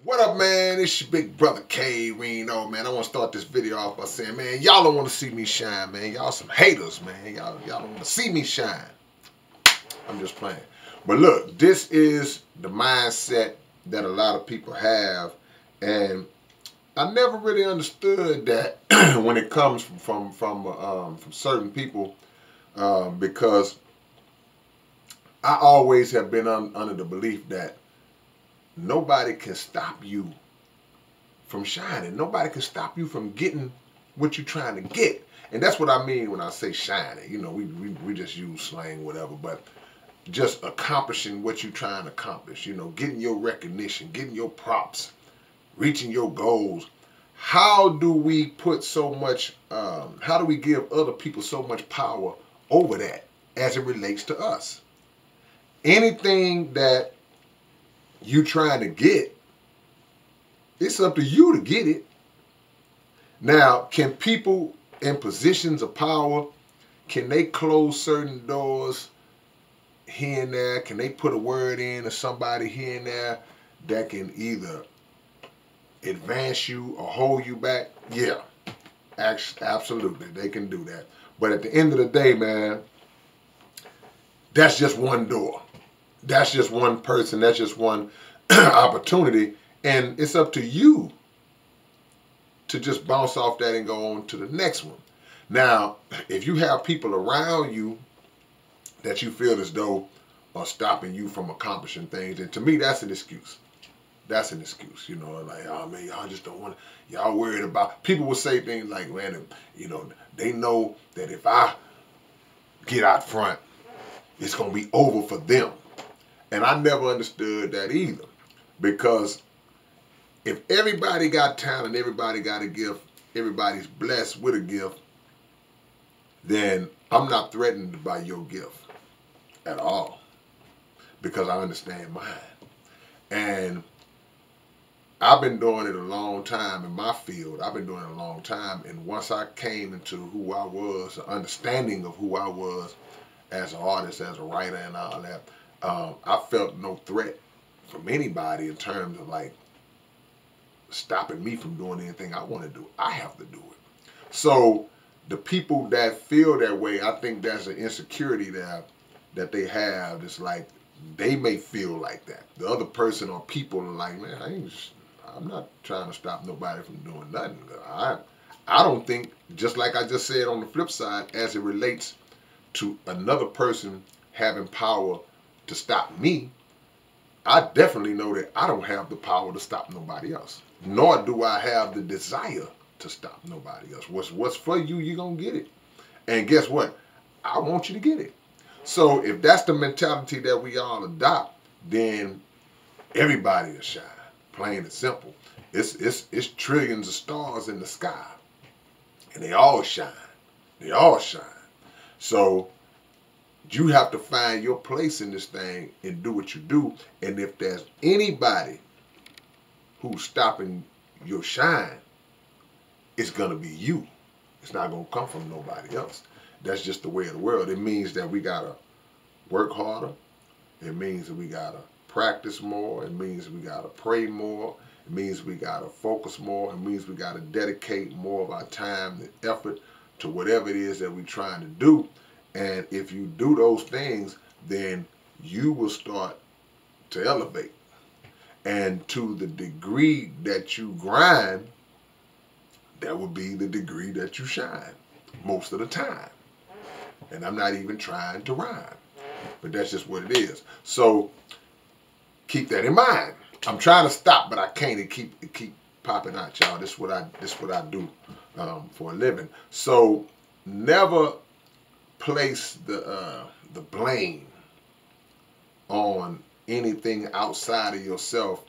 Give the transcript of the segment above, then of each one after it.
What up, man? It's your big brother K-Rino, man. I want to start this video off by saying, man, y'all don't want to see me shine, man. Y'all some haters, man. Y'all don't want to see me shine. I'm just playing. But look, this is the mindset that a lot of people have, and I never really understood that when it comes from certain people, because I always have been under the belief that nobody can stop you from shining. Nobody can stop you from getting what you're trying to get. And that's what I mean when I say shining. You know, we just use slang, whatever, but just accomplishing what you're trying to accomplish. You know, getting your recognition, getting your props, reaching your goals. How do we put so much, how do we give other people so much power over that as it relates to us? Anything that you trying to get, it's up to you to get it. Now, can people in positions of power, can they close certain doors here and there? Can they put a word in to somebody here and there that can either advance you or hold you back? Yeah, absolutely, they can do that. But at the end of the day, man, that's just one door. That's just one person. That's just one opportunity. And it's up to you to just bounce off that and go on to the next one. Now, if you have people around you that you feel as though are stopping you from accomplishing things, and to me, that's an excuse. That's an excuse, you know, like, oh man, y'all just don't want to, y'all worried about, people will say things like, man, you know, they know that if I get out front, it's going to be over for them. And I never understood that either, because if everybody got talent, everybody got a gift, everybody's blessed with a gift, then I'm not threatened by your gift at all, because I understand mine. And I've been doing it a long time in my field. I've been doing it a long time. And once I came into who I was, the understanding of who I was as an artist, as a writer and all that, I felt no threat from anybody in terms of like stopping me from doing anything I want to do. I have to do it. So the people that feel that way, I think that's an insecurity that they have. It's like they may feel like that. The other person or people are like, man, I'm not trying to stop nobody from doing nothing. I don't think, just like I just said on the flip side, as it relates to another person having power to stop me, I definitely know that I don't have the power to stop nobody else. Nor do I have the desire to stop nobody else. What's for you, you're going to get it. And guess what? I want you to get it. So if that's the mentality that we all adopt, then everybody will shine. Plain and simple. It's trillions of stars in the sky. And they all shine. They all shine. So you have to find your place in this thing and do what you do. And if there's anybody who's stopping your shine, it's going to be you. It's not going to come from nobody else. That's just the way of the world. It means that we got to work harder. It means that we got to practice more. It means we got to pray more. It means we got to focus more. It means we got to dedicate more of our time and effort to whatever it is that we're trying to do. And if you do those things, then you will start to elevate. And to the degree that you grind, that will be the degree that you shine most of the time. And I'm not even trying to rhyme, but that's just what it is. So keep that in mind. I'm trying to stop, but I can't. It keep popping out, y'all. This is what I do for a living. So never place the blame on anything outside of yourself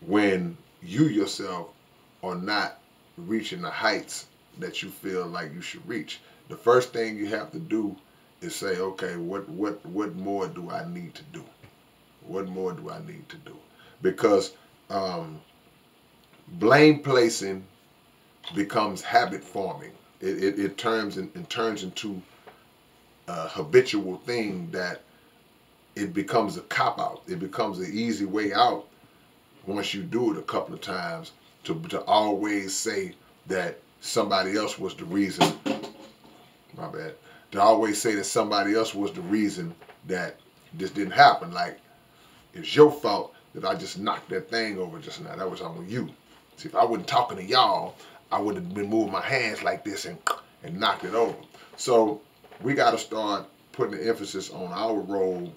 when you yourself are not reaching the heights that you feel like you should reach. The first thing you have to do is say, okay, what more do I need to do? What more do I need to do? Because blame placing becomes habit forming. It turns into a habitual thing that it becomes a cop-out. It becomes an easy way out once you do it a couple of times, to always say that somebody else was the reason. My bad. To always say that somebody else was the reason that this didn't happen. Like, it's your fault that I just knocked that thing over just now. That was on you. See, if I wasn't talking to y'all, I would have been moving my hands like this and knocked it over. So we got to start putting the emphasis on our role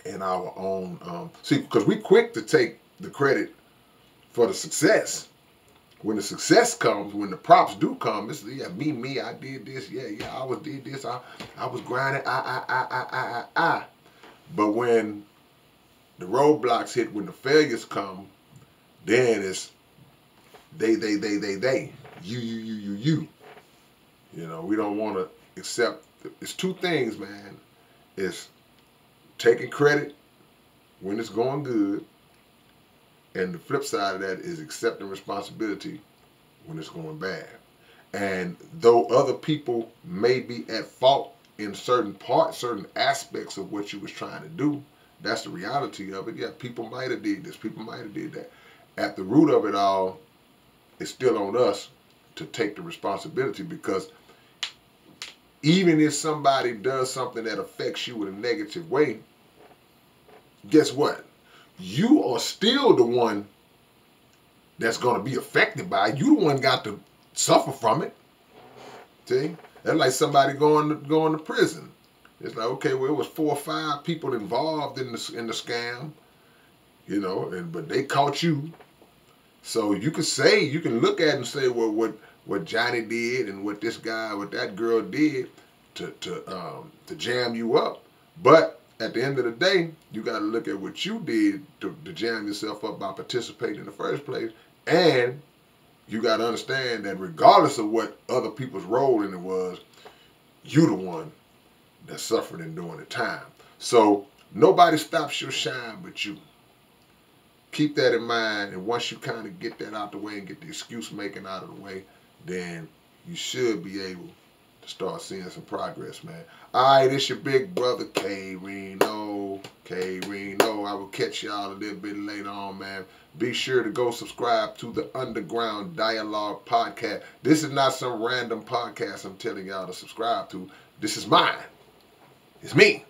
and our own. See, because we quick to take the credit for the success. When the success comes, when the props do come, it's yeah, me, I did this, yeah, I did this, I was grinding, I. But when the roadblocks hit, when the failures come, then it's they, you. You know, we don't want to accept. It's two things, man. It's taking credit when it's going good, and the flip side of that is accepting responsibility when it's going bad. And though other people may be at fault in certain parts, certain aspects of what you was trying to do, that's the reality of it. Yeah, people might have did this, people might have did that. At the root of it all, it's still on us to take the responsibility, because even if somebody does something that affects you in a negative way, guess what? You are still the one that's going to be affected by it. You the one got to suffer from it. See? That's like somebody going to prison. It's like, okay, well, it was 4 or 5 people involved in the scam, you know, but they caught you. So you can look at it and say, well, what Johnny did and what this guy, what that girl did to jam you up. But at the end of the day, you got to look at what you did to jam yourself up by participating in the first place. And you got to understand that regardless of what other people's role in it was, you the one that suffered in doing the time. So nobody stops your shine but you. Keep that in mind, and once you kind of get that out the way and get the excuse making out of the way, then you should be able to start seeing some progress, man. All right, it's your big brother K-Rino. K-Rino. I will catch y'all a little bit later on, man. Be sure to go subscribe to the Underground Dialogue podcast. This is not some random podcast I'm telling y'all to subscribe to. This is mine. It's me.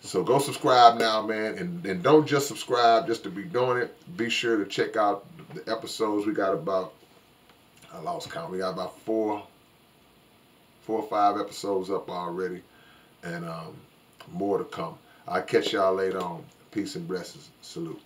So go subscribe now, man, and don't just subscribe just to be doing it. Be sure to check out the episodes. We got about, I lost count. We got about 4 or 5 episodes up already, and more to come. I'll catch y'all later on. Peace and blessings. Salute.